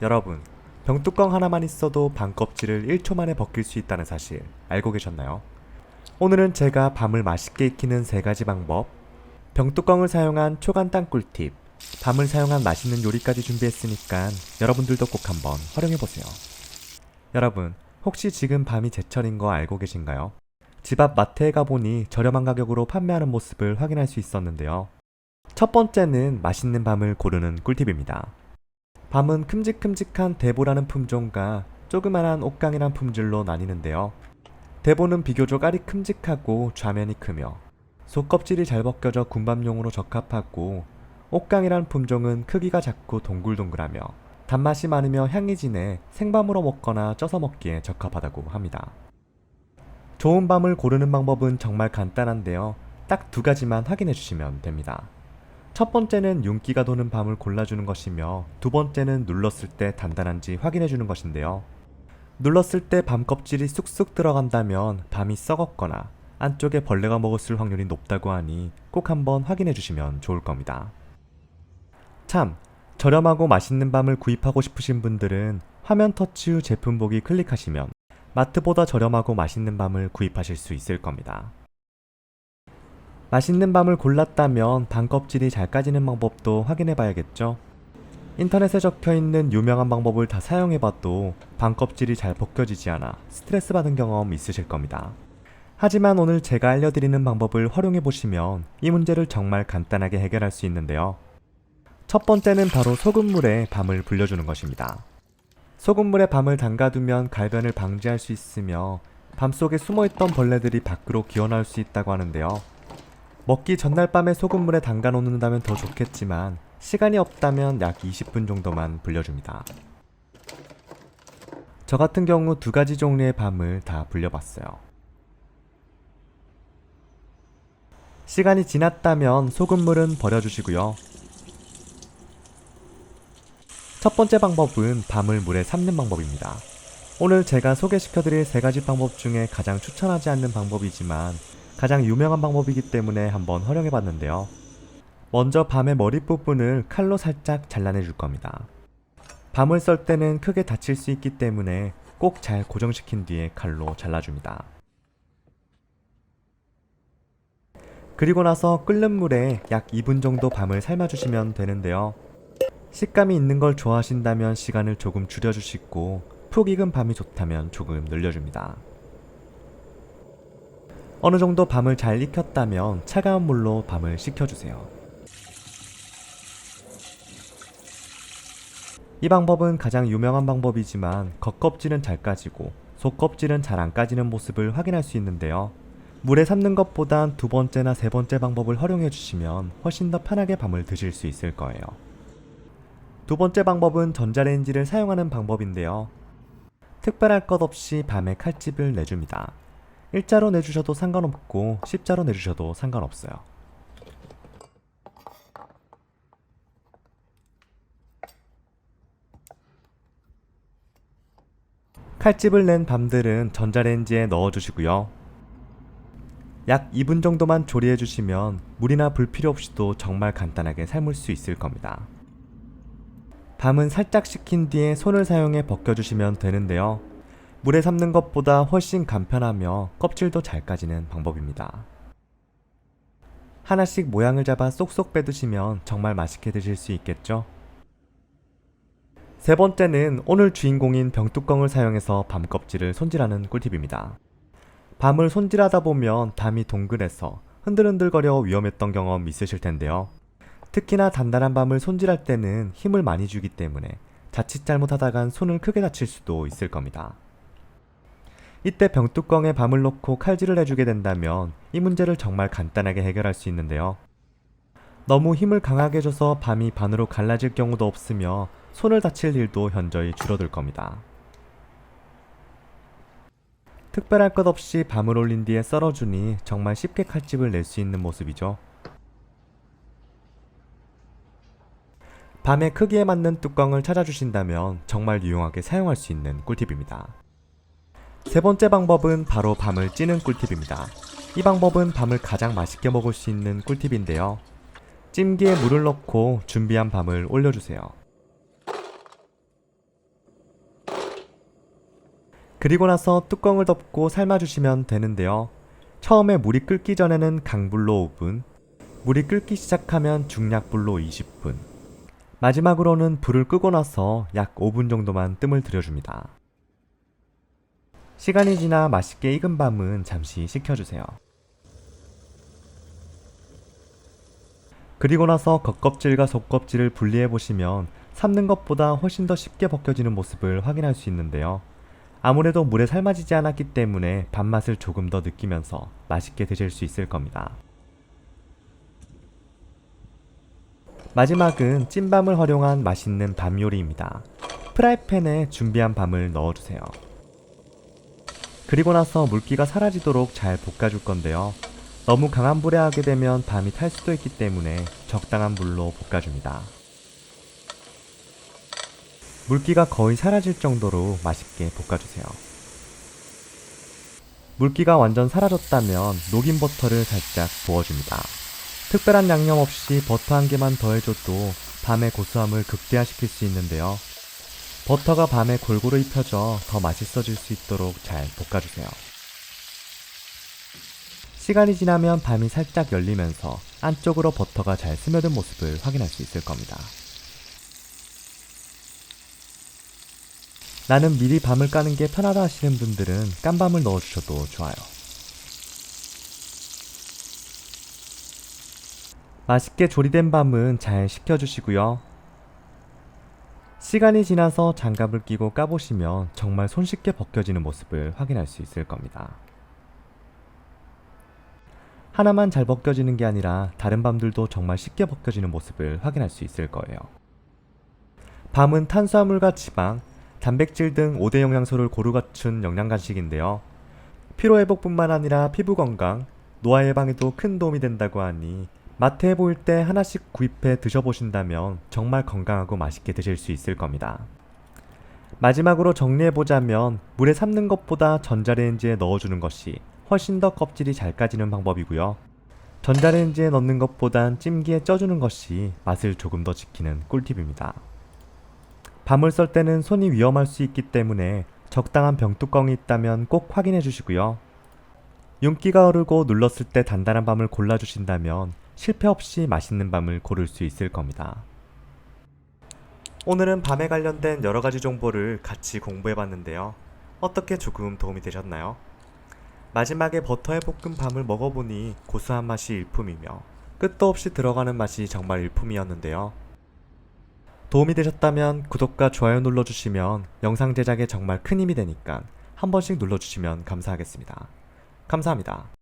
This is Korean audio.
여러분, 병뚜껑 하나만 있어도 밤 껍질을 1초 만에 벗길 수 있다는 사실 알고 계셨나요? 오늘은 제가 밤을 맛있게 익히는 3가지 방법, 병뚜껑을 사용한 초간단 꿀팁, 밤을 사용한 맛있는 요리까지 준비했으니까 여러분들도 꼭 한번 활용해보세요. 여러분, 혹시 지금 밤이 제철인 거 알고 계신가요? 집 앞 마트에 가보니 저렴한 가격으로 판매하는 모습을 확인할 수 있었는데요. 첫 번째는 맛있는 밤을 고르는 꿀팁입니다. 밤은 큼직큼직한 대보라는 품종과 조그만한 옥강이란 품질로 나뉘는데요. 대보는 비교적 알이 큼직하고 좌면이 크며 속껍질이 잘 벗겨져 군밤용으로 적합하고, 옥강이란 품종은 크기가 작고 동글동글하며 단맛이 많으며 향이 진해 생밤으로 먹거나 쪄서 먹기에 적합하다고 합니다. 좋은 밤을 고르는 방법은 정말 간단한데요. 딱 2가지만 확인해 주시면 됩니다. 첫 번째는 윤기가 도는 밤을 골라주는 것이며, 두 번째는 눌렀을 때 단단한지 확인해 주는 것인데요. 눌렀을 때 밤 껍질이 쑥쑥 들어간다면 밤이 썩었거나 안쪽에 벌레가 먹었을 확률이 높다고 하니 꼭 한번 확인해 주시면 좋을 겁니다. 참, 저렴하고 맛있는 밤을 구입하고 싶으신 분들은 화면 터치 후 제품 보기 클릭하시면 마트보다 저렴하고 맛있는 밤을 구입하실 수 있을 겁니다. 맛있는 밤을 골랐다면 밤 껍질이 잘 까지는 방법도 확인해 봐야겠죠? 인터넷에 적혀있는 유명한 방법을 다 사용해봐도 밤 껍질이 잘 벗겨지지 않아 스트레스 받은 경험 있으실 겁니다. 하지만 오늘 제가 알려드리는 방법을 활용해보시면 이 문제를 정말 간단하게 해결할 수 있는데요. 첫 번째는 바로 소금물에 밤을 불려주는 것입니다. 소금물에 밤을 담가두면 갈변을 방지할 수 있으며 밤속에 숨어있던 벌레들이 밖으로 기어나올 수 있다고 하는데요. 먹기 전날 밤에 소금물에 담가 놓는다면 더 좋겠지만 시간이 없다면 약 20분 정도만 불려줍니다. 저 같은 경우 2가지 종류의 밤을 다 불려봤어요. 시간이 지났다면 소금물은 버려주시고요. 첫 번째 방법은 밤을 물에 삶는 방법입니다. 오늘 제가 소개시켜드릴 3가지 방법 중에 가장 추천하지 않는 방법이지만 가장 유명한 방법이기 때문에 한번 활용해봤는데요. 먼저 밤의 머리 부분을 칼로 살짝 잘라내 줄 겁니다. 밤을 썰 때는 크게 다칠 수 있기 때문에 꼭 잘 고정시킨 뒤에 칼로 잘라줍니다. 그리고 나서 끓는 물에 약 2분 정도 밤을 삶아주시면 되는데요. 식감이 있는 걸 좋아하신다면 시간을 조금 줄여주시고, 푹 익은 밤이 좋다면 조금 늘려줍니다. 어느 정도 밤을 잘 익혔다면 차가운 물로 밤을 식혀주세요. 이 방법은 가장 유명한 방법이지만 겉껍질은 잘 까지고 속껍질은 잘 안 까지는 모습을 확인할 수 있는데요. 물에 삶는 것보단 2번째나 3번째 방법을 활용해 주시면 훨씬 더 편하게 밤을 드실 수 있을 거예요. 2번째 방법은 전자레인지를 사용하는 방법인데요. 특별할 것 없이 밤에 칼집을 내줍니다. 일자로 내주셔도 상관없고 십자로 내주셔도 상관없어요. 칼집을 낸 밤들은 전자레인지에 넣어주시고요. 약 2분 정도만 조리해주시면 물이나 불 필요 없이도 정말 간단하게 삶을 수 있을 겁니다. 밤은 살짝 식힌 뒤에 손을 사용해 벗겨주시면 되는데요. 물에 삶는 것보다 훨씬 간편하며 껍질도 잘 까지는 방법입니다. 하나씩 모양을 잡아 쏙쏙 빼두시면 정말 맛있게 드실 수 있겠죠? 3번째는 오늘 주인공인 병뚜껑을 사용해서 밤 껍질을 손질하는 꿀팁입니다. 밤을 손질하다 보면 밤이 동글해서 흔들흔들거려 위험했던 경험 있으실 텐데요. 특히나 단단한 밤을 손질할 때는 힘을 많이 주기 때문에 자칫 잘못하다간 손을 크게 다칠 수도 있을 겁니다. 이때 병뚜껑에 밤을 넣고 칼질을 해주게 된다면 이 문제를 정말 간단하게 해결할 수 있는데요. 너무 힘을 강하게 줘서 밤이 반으로 갈라질 경우도 없으며 손을 다칠 일도 현저히 줄어들 겁니다. 특별할 것 없이 밤을 올린 뒤에 썰어주니 정말 쉽게 칼집을 낼 수 있는 모습이죠. 밤의 크기에 맞는 뚜껑을 찾아주신다면 정말 유용하게 사용할 수 있는 꿀팁입니다. 3번째 방법은 바로 밤을 찌는 꿀팁입니다. 이 방법은 밤을 가장 맛있게 먹을 수 있는 꿀팁인데요. 찜기에 물을 넣고 준비한 밤을 올려주세요. 그리고 나서 뚜껑을 덮고 삶아주시면 되는데요. 처음에 물이 끓기 전에는 강불로 5분, 물이 끓기 시작하면 중약불로 20분, 마지막으로는 불을 끄고 나서 약 5분 정도만 뜸을 들여줍니다. 시간이 지나 맛있게 익은 밤은 잠시 식혀주세요. 그리고 나서 겉껍질과 속껍질을 분리해 보시면 삶는 것보다 훨씬 더 쉽게 벗겨지는 모습을 확인할 수 있는데요. 아무래도 물에 삶아지지 않았기 때문에 밥맛을 조금 더 느끼면서 맛있게 드실 수 있을 겁니다. 마지막은 찐밤을 활용한 맛있는 밤 요리입니다. 프라이팬에 준비한 밤을 넣어주세요. 그리고 나서 물기가 사라지도록 잘 볶아줄 건데요. 너무 강한 불에 하게 되면 밤이 탈 수도 있기 때문에 적당한 불로 볶아줍니다. 물기가 거의 사라질 정도로 맛있게 볶아주세요. 물기가 완전 사라졌다면 녹인 버터를 살짝 부어줍니다. 특별한 양념 없이 버터 한 개만 더해줘도 밤의 고소함을 극대화시킬 수 있는데요. 버터가 밤에 골고루 입혀져 더 맛있어질 수 있도록 잘 볶아주세요. 시간이 지나면 밤이 살짝 열리면서 안쪽으로 버터가 잘 스며든 모습을 확인할 수 있을 겁니다. 나는 미리 밤을 까는 게 편하다 하시는 분들은 깐밤을 넣어주셔도 좋아요. 맛있게 조리된 밤은 잘 식혀주시고요. 시간이 지나서 장갑을 끼고 까보시면 정말 손쉽게 벗겨지는 모습을 확인할 수 있을 겁니다. 하나만 잘 벗겨지는 게 아니라 다른 밤들도 정말 쉽게 벗겨지는 모습을 확인할 수 있을 거예요. 밤은 탄수화물과 지방, 단백질 등 5대 영양소를 고루 갖춘 영양 간식인데요. 피로회복뿐만 아니라 피부 건강, 노화 예방에도 큰 도움이 된다고 하니 마트에 보일 때 하나씩 구입해 드셔보신다면 정말 건강하고 맛있게 드실 수 있을 겁니다. 마지막으로 정리해보자면 물에 삶는 것보다 전자레인지에 넣어주는 것이 훨씬 더 껍질이 잘 까지는 방법이고요. 전자레인지에 넣는 것보단 찜기에 쪄주는 것이 맛을 조금 더 지키는 꿀팁입니다. 밤을 썰 때는 손이 위험할 수 있기 때문에 적당한 병뚜껑이 있다면 꼭 확인해 주시고요. 윤기가 흐르고 눌렀을 때 단단한 밤을 골라주신다면 실패 없이 맛있는 밤을 고를 수 있을 겁니다. 오늘은 밤에 관련된 여러가지 정보를 같이 공부해봤는데요. 어떻게 조금 도움이 되셨나요? 마지막에 버터에 볶은 밤을 먹어보니 고소한 맛이 일품이며 끝도 없이 들어가는 맛이 정말 일품이었는데요. 도움이 되셨다면 구독과 좋아요 눌러주시면 영상 제작에 정말 큰 힘이 되니까 한 번씩 눌러주시면 감사하겠습니다. 감사합니다.